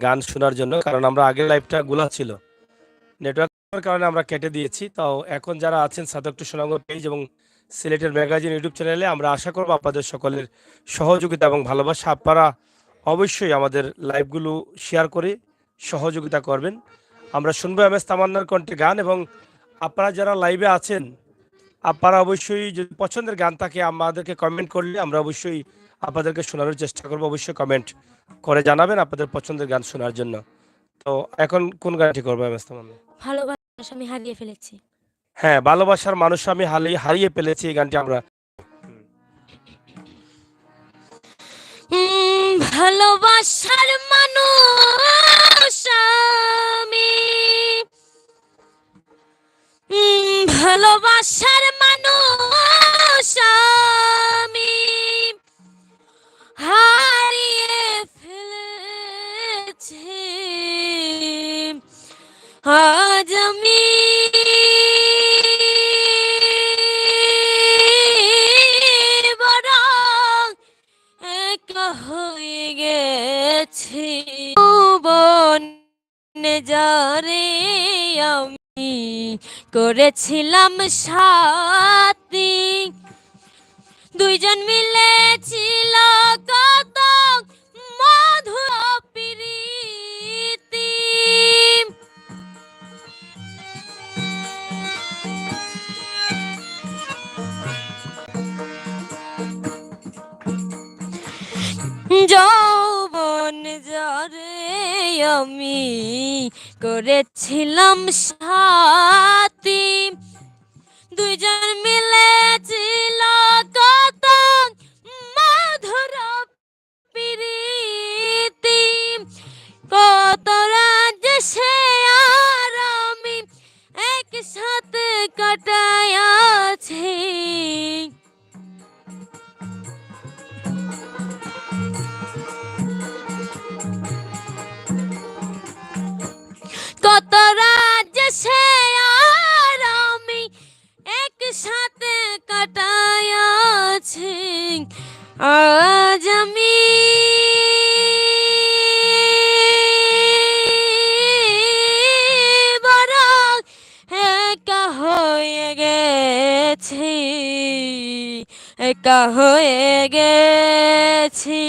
গান শোনার জন্য, কারণ আমরা আগের লাইভটা গুলা ছিল, নেটওয়ার্কের কারণে আমরা কেটে দিয়েছি। তো এখন যারা আছেন সাধক টু সুনামগঞ্জ পেজ এবং সিলেটের ম্যাগাজিন ইউটিউব চ্যানেলে, আমরা আশা করব আপনাদের সকলের সহযোগিতা এবং ভালোবাসা। আপনারা অবশ্যই আমাদের লাইভগুলো শেয়ার করে সহযোগিতা করবেন। আমরা শুনবো এম এস তামান্নার কণ্ঠে গান, এবং আপনারা যারা লাইভে আছেন আপনারা অবশ্যই যদি পছন্দের গান থাকে আমাদেরকে কমেন্ট করলে আমরা অবশ্যই আপনাদেরকে শোনানোর চেষ্টা করব। অবশ্যই কমেন্ট করে জানাবেন আপনাদের পছন্দের গান শোনার জন্য। তো এখন কোন গানটি করবো এম এস তামান্না? ভালোবাসা আমি হারিয়ে ফেলেছি। হ্যাঁ, ভালোবাসার মানুষ আমি হারিয়ে ফেলেছি, এই গানটি আমরা ভালোবাসার মানুষ আমি, ভালোবাসার মানুষ আমি হারিয়ে ফেলেছি। আজ আমি বড় একা হয়ে গেছি। বনে যারে আমি করেছিলাম সাথী, দুইজন মিলেছিল কত মধুর প্রীতি। যৌবন যারে আমি করেছিলাম সাথী, দুইজন মিলেছিল কত মধুর প্রীতি। কত রাত সে আর আমি একসাথে কাটাইয়াছি। কত রাত সে আর আমি একসাথে কাটাইয়াছি। আজ আমি বড় একা হয়ে গেছি, একা হয়ে গেছি।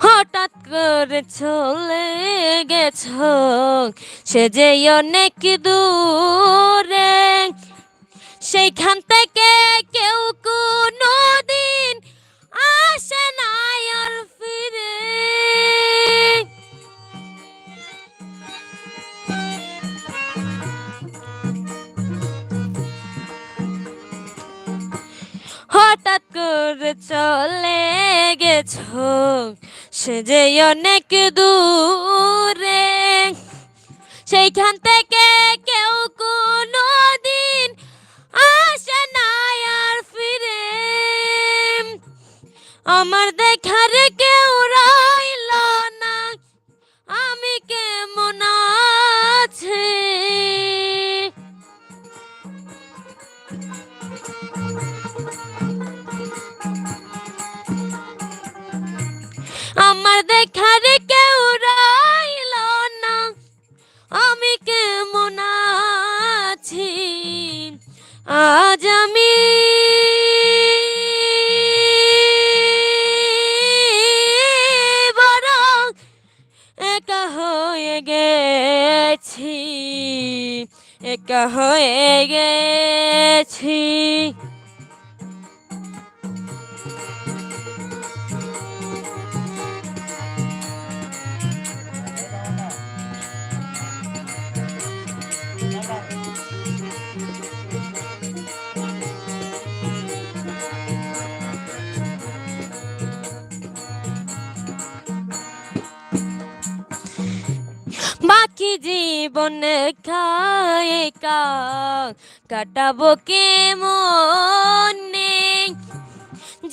হঠাৎ করে চলে গেছ সে যে অনেক দূরে, সেইখান থেকে কেউ কোনো দিন আসে না আর ফিরে। হঠাৎ করে চলে গেছ সে যে অনেক দূরে, সেইখান থেকে কেউ কোনো দিন আসে না আর ফিরে। আমার দেখার কেউ রইল না আমি কেমন আছি। আমার দেখার কেউ রইল না আমি কেমন আছি। আজ আমি বড় একা হয়ে গেছি, একা হয়ে গেছি। কি জীবন একা কাটাবো কেমনে,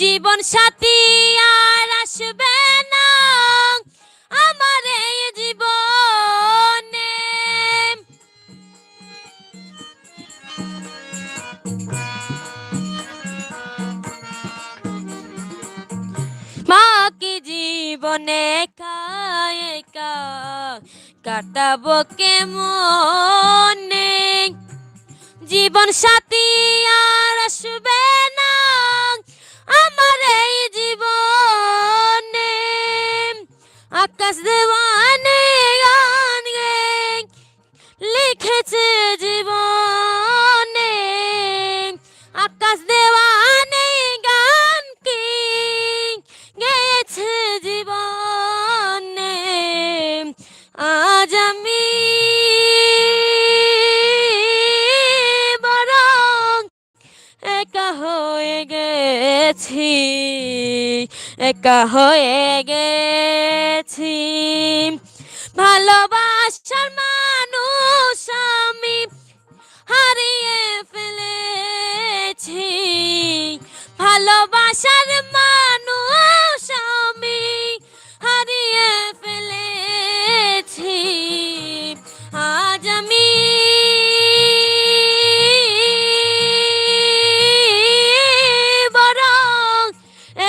জীবন সাথী আর আসবে না আমার এই জীবনে। বাকি জীবনে একা কাটাবো কেমনে, জীবন সাথী আর আসবে না আমার এই জীবনে। আকাশ দেওয়ানে গান লিখেছে জীবনে, আকাশ দেওয়ানে গান কি গেয়েছে জীবনে। আজ আমি বরং একা হয়ে গেছি, একা হয়ে গেছি। ভালোবাসার মানুষ আমি হারিয়ে ফেলেছি, ভালোবাসার মানুষ আমি হারিয়ে ফেলেছি। আজ আমি বরং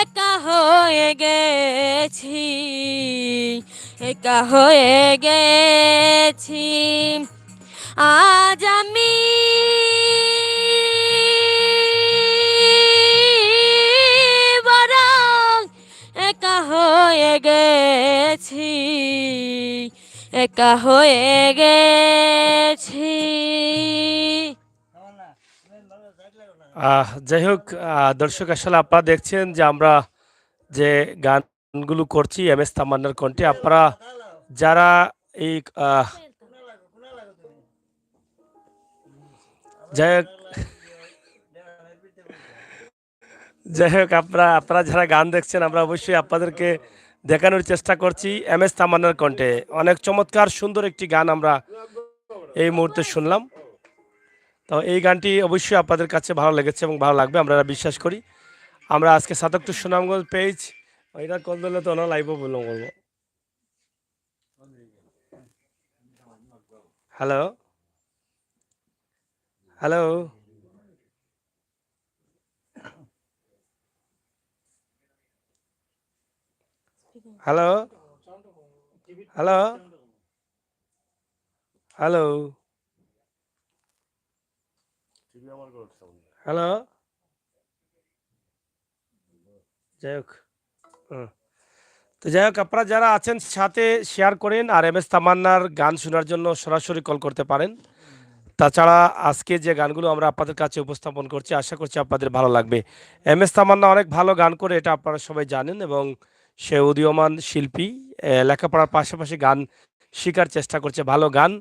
একা হয়ে গেছি, একা হয়ে গেছি। আজ আমি বরং একা হয়ে গেছি, একা হয়ে গেছি। যাই হোক, দর্শক আসলে আপনারা দেখছেন যে আমরা যে গানগুলো করছি এম এস তামান্নার কণ্ঠে, আপনারা যারা এই যাই হোক যাই হোক আপনারা যারা গান দেখছেন, আমরা অবশ্যই আপনাদেরকে দেখানোর চেষ্টা করছি এম এস তামান্নার কণ্ঠে। অনেক চমৎকার সুন্দর একটি গান আমরা এই মুহূর্তে শুনলাম। তো এই গানটি অবশ্যই আপনাদের কাছে ভালো লেগেছে এবং ভালো লাগবে আমরা বিশ্বাস করি। আমরা আজকে সাতক সুনামগঞ্জ পেজ এটা কল দিলে তো না লাইভ বলবো। Hello hello hello hello hello hello যাই হোক, তো যাই হোক আপনারা যারা আছেন সাথে শেয়ার করেন আর এম এস তামান্নার গান শোনার জন্য সরাসরি কল করতে পারেন। তাছাড়া আজকে যে গানগুলো আমরা আপনাদের কাছে উপস্থাপন করছি আশা করছি আপনাদের ভালো লাগবে। এম এস তামান্না অনেক ভালো গান করে, এটা আপনারা সবাই জানেন, এবং সে উদীয়মান শিল্পী, লেখাপড়ার পাশাপাশি গান শেখার চেষ্টা করছে। ভালো গান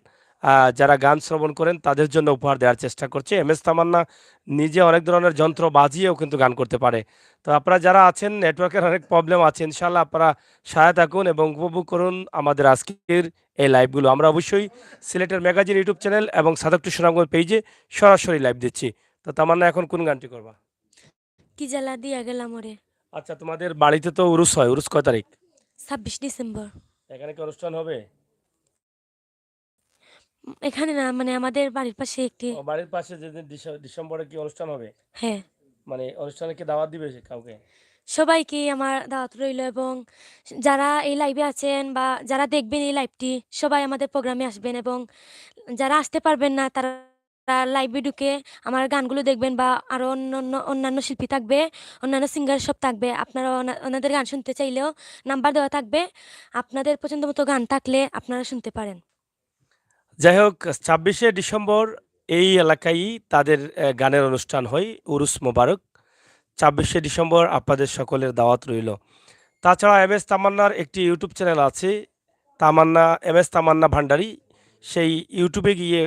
যারা গান শ্রবণ করেন তাদের জন্য উপহার দেওয়ার চেষ্টা করছে। এম এস তামান্না নিজে অনেক ধরনের যন্ত্র বাজিয়েও কিন্তু গান করতে পারে। তো আপনারা যারা আছেন, নেটওয়ার্কের অনেক প্রবলেম আছে, ইনশাল্লাহ আপনারা সহায়তা করুন এবং উপভোগ করুন আমাদের আজকের এই লাইভগুলো। আমরা অবশ্যই সিলেটের ম্যাগাজিন ইউটিউব চ্যানেল এবং সাদক টু সুনামগঞ্জ পেজে সরাসরি লাইভ দিচ্ছি। তো তামান্না এখন কোন গানটি করবা? কি জ্বালা দিয়া গেলাম ওরে। আচ্ছা, তোমাদের বাড়িতে তো উরুস হয়, উরুস কয় তারিখ? 26 ডিসেম্বর। এখানে কি অনুষ্ঠান হবে? এখানে না, মানে আমাদের বাড়ির পাশে একটি। বাড়ির পাশে যেদিন ডিসেম্বরে কি অনুষ্ঠান হবে? হ্যাঁ, মানে অনুষ্ঠানে কি দাওয়াত দিবে কাউকে? সবাইকে আমার দাওয়াত রইল, এবং যারা এই লাইভে আছেন বা যারা দেখবেন এই লাইভটি সবাই আমাদের প্রোগ্রামে আসবেন, এবং যারা আসতে পারবেন না তারা লাইভে ঢুকে আমার গানগুলো দেখবেন, বা আরো অন্যান্য শিল্পী থাকবে, অন্যান্য সিঙ্গার সব থাকবে। আপনারা ওনাদের গান শুনতে চাইলেও নাম্বার দেওয়া থাকবে, আপনাদের পছন্দ মতো গান থাকলে আপনারা শুনতে পারেন। যাই হোক, 26শে ডিসেম্বর এই এলাকায় তাদের গানের অনুষ্ঠান হয়, উরুস মোবারক। 26শে ডিসেম্বর আপনাদের সকলের দাওয়াত রইল। তাছাড়া এম এস তামান্নার একটি ইউটিউব চ্যানেল আছে, তামান্না এম এস তামান্না ভান্ডারী। সেই ইউটিউবে গিয়ে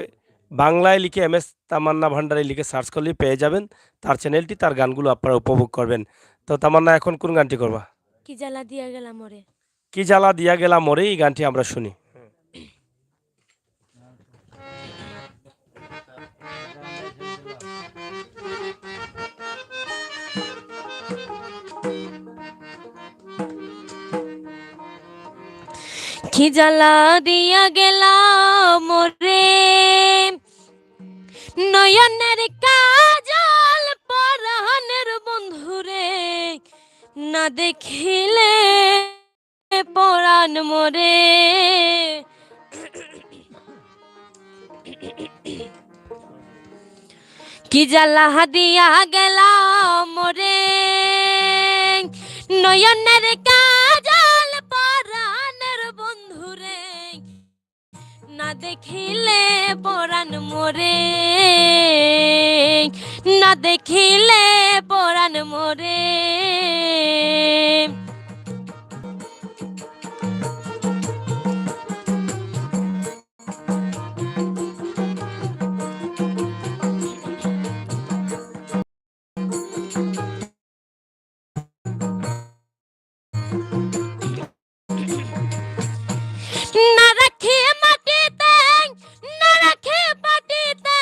বাংলায় লিখে এম এস তামান্না ভান্ডারী লিখে সার্চ করলে পেয়ে যাবেন তার চ্যানেলটি, তার গানগুলো আপনারা উপভোগ করবেন। তো তামান্না এখন কোন গানটি করবা? কি জ্বালা দিয়া গেলাম ওরে। কি জ্বালা দিয়া গেলাম মোরে, এই গানটি আমরা শুনি। কি জ্বালা দিয়া গেলাম মোরে নয়নের কাজল পরাণের বন্ধুরে না দেখিলে পরাণ মোরে কি জ্বালা দিয়া গেলাম মোরে নয়নের কাজল পরাণের বন্ধুরে না দেখিলে পরাণ মোরে না দেখিলে পরাণ মোরে না রাখে মাটিতে না রাখে পাটিতে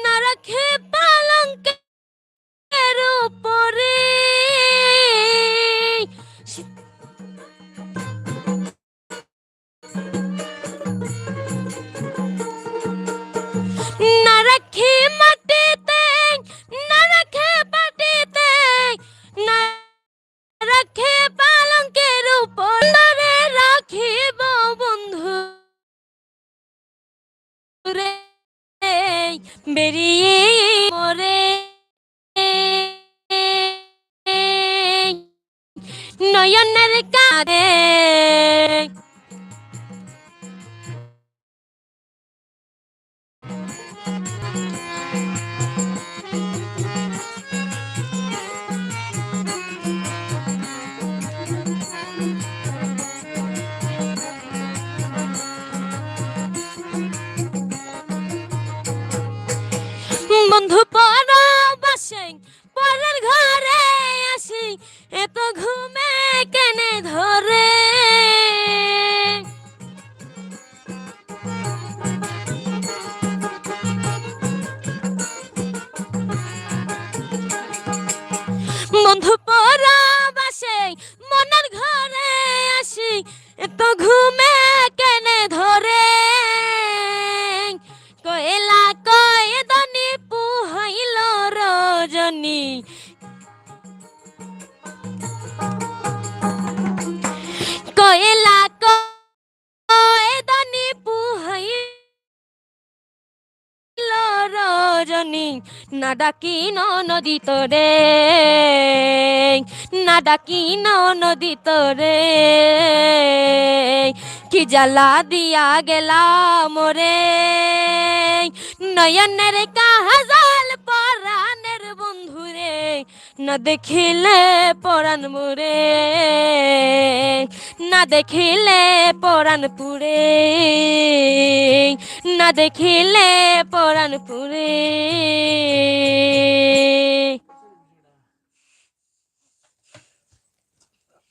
না রাখে পালঙ্কের উপরে না রাখে মাটিতে না রাখে পাটিতে না রাখে পালঙ্কের উপরে রাখিব বন্ধু রে বেরিয়ে মরে নয়নের কারে বন্ধু পরবাসে পরের ঘরে আসি এত ঘুমে কেনে ধরে বন্ধু পরবাসে মনের ঘরে আসি এত ঘুমে কেনে ধরে কয়লা কয়দনি পুহাইল রজনী কয়লা কয়দনি পুহাইল রজনী না ডাকি নদী তোরে না ডাকি নদী তোরে কি জ্বালা দিয়া গেলাম মোরে নয়নের কাজল পরাণের বন্ধুরে না দেখিলে পরাণ মোরে না দেখিলে পরাণ পুরে না দেখিলে পরাণ পুরে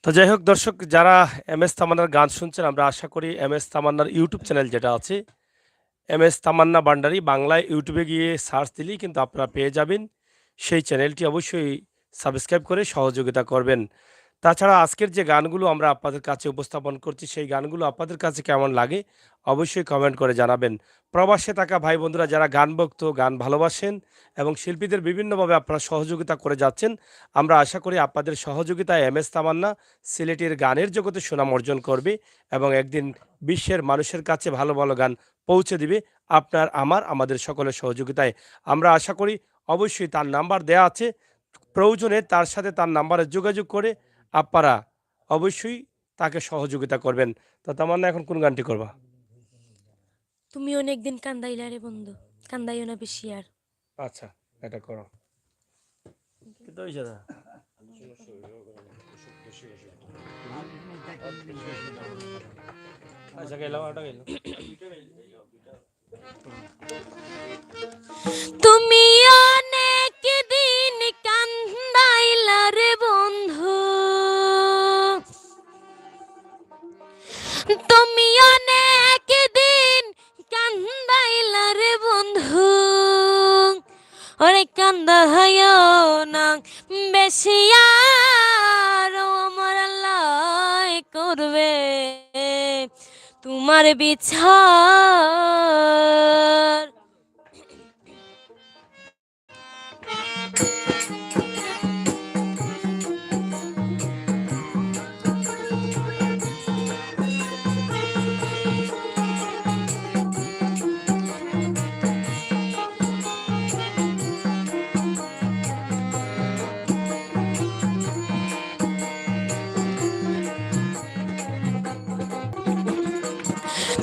তো যাই হোক দর্শক, যারা এম এস তামান্নার গান শুনছেন, আমরা আশা করি এম এস তামান্নার ইউটিউব চ্যানেল যেটা আছে এম এস তামান্না ভান্ডারী বাংলায় ইউটিউবে গিয়ে সার্চ দিলেই কিন্তু আপনারা পেয়ে যাবেন। সেই চ্যানেলটি অবশ্যই সাবস্ক্রাইব করে সহযোগিতা করবেন। তাছাড়া আজকের যে গানগুলো আমরা আপনাদের কাছে উপস্থাপন করছি সেই গানগুলো আপনাদের কাছে কেমন লাগে অবশ্যই কমেন্ট করে জানাবেন। প্রবাসে থাকা ভাই বন্ধুরা যারা গান ভক্ত, গান ভালোবাসেন এবং শিল্পীদের বিভিন্নভাবে আপনারা সহযোগিতা করে যাচ্ছেন, আমরা আশা করি আপনাদের সহযোগিতায় এম এস তামান্না সিলেটের গানের জগতে সুনাম অর্জন করবে এবং একদিন বিশ্বের মানুষের কাছে ভালো ভালো গান পৌঁছে দিবে আপনার আমাদের সকলের সহযোগিতায়। আমরা আশা করি অবশ্যই তার নাম্বার দেয়া আছে, প্রয়োজনে তার সাথে তার নাম্বারে যোগাযোগ করে আপনারা অবশ্যই তাকে সহযোগিতা করবেন। তো তামান্না এখন কোন গানটি করবা? তুমি অনেকদিন কান্দাইলা রে বন্ধু, কান্দাইও না বেশি আর। আচ্ছা, এটা করো। কিন্তু হইছে না। আচ্ছা, গেলাম ওটা গেলাম। তুমি অনেক দিন কান্দাইলা রে বন্ধু, তুমি অনেক দিন কান্দাইলা রে বন্ধু, ওরে কান্দা হায়ো না বেশি আর আমার আল্লাহ করবে তোমার বিচার।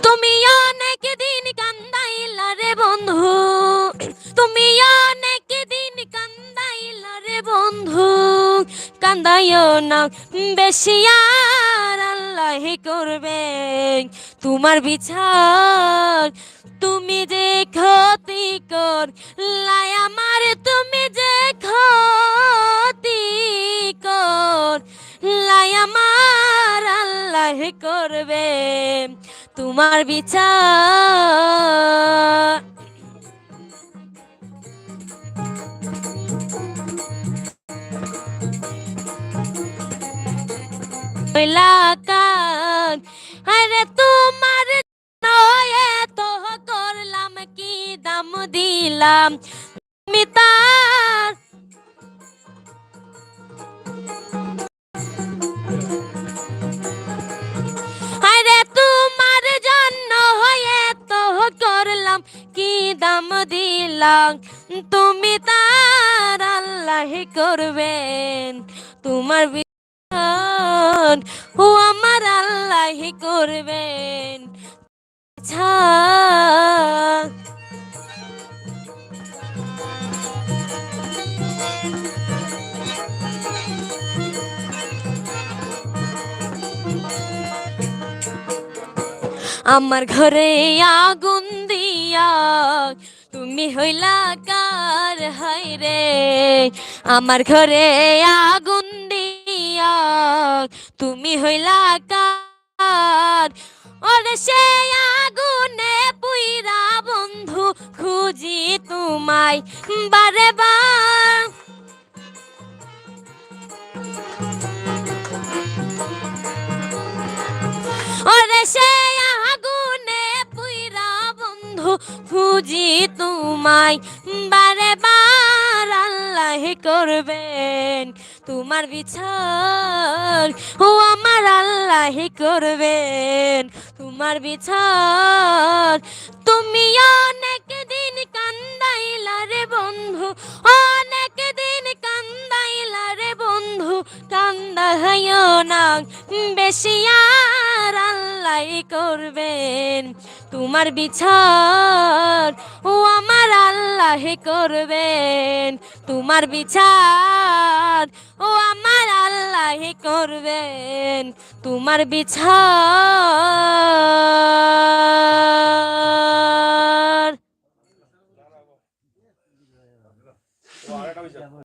তুমি অনেক দিন কান্দাইলা রে বন্ধু, তুমি অনেক দিন কান্দাইলা রে বন্ধু, কান্দাইও না বেশি আর আল্লাহ করবে তোমার বিচার। তুমি যে ক্ষতি কর লাই আমার, তুমি যে ক্ষতি কর লাই আমার আল্লাহ করবে তোমার বিচার। কান আরে তোমার এত করলাম কি দাম দিলাম, তুমি তার আরে তোমার জন্য এত করলাম কি দাম দিলাম, তুমি তার আল্লাহ করবেন তোমার বিচার। ও আমার আল্লাহ করবেন বিচার। আমার ঘরে আগুন দিয়া তুমি হইলা কার হায় রে, আমার ঘরে আগুন দিয়া তুমি হইলা কার। ওরে সে আগুনে পুইরা বন্ধু খুঁজি তোমায় বারে বার। ওরে সে আগুনে পুইরা বন্ধু খুঁজি তোমায় বারে বার আল্লাহ করবেন তোমার বিচার। ও আমার আল্লাহ করবেন তোমার বিচার। তুমি অনেক দিন কান্দাইলা রে বন্ধু, অনেক দিন কান্দাইলা রে বন্ধু, কান্দাইও না বেশি আর আল্লাহ করবেন তোমার বিচার। ও আমার আল্লাহ করবেন তোমার বিচার। ও আমার আল্লাহ করবেন তোমার বিচার।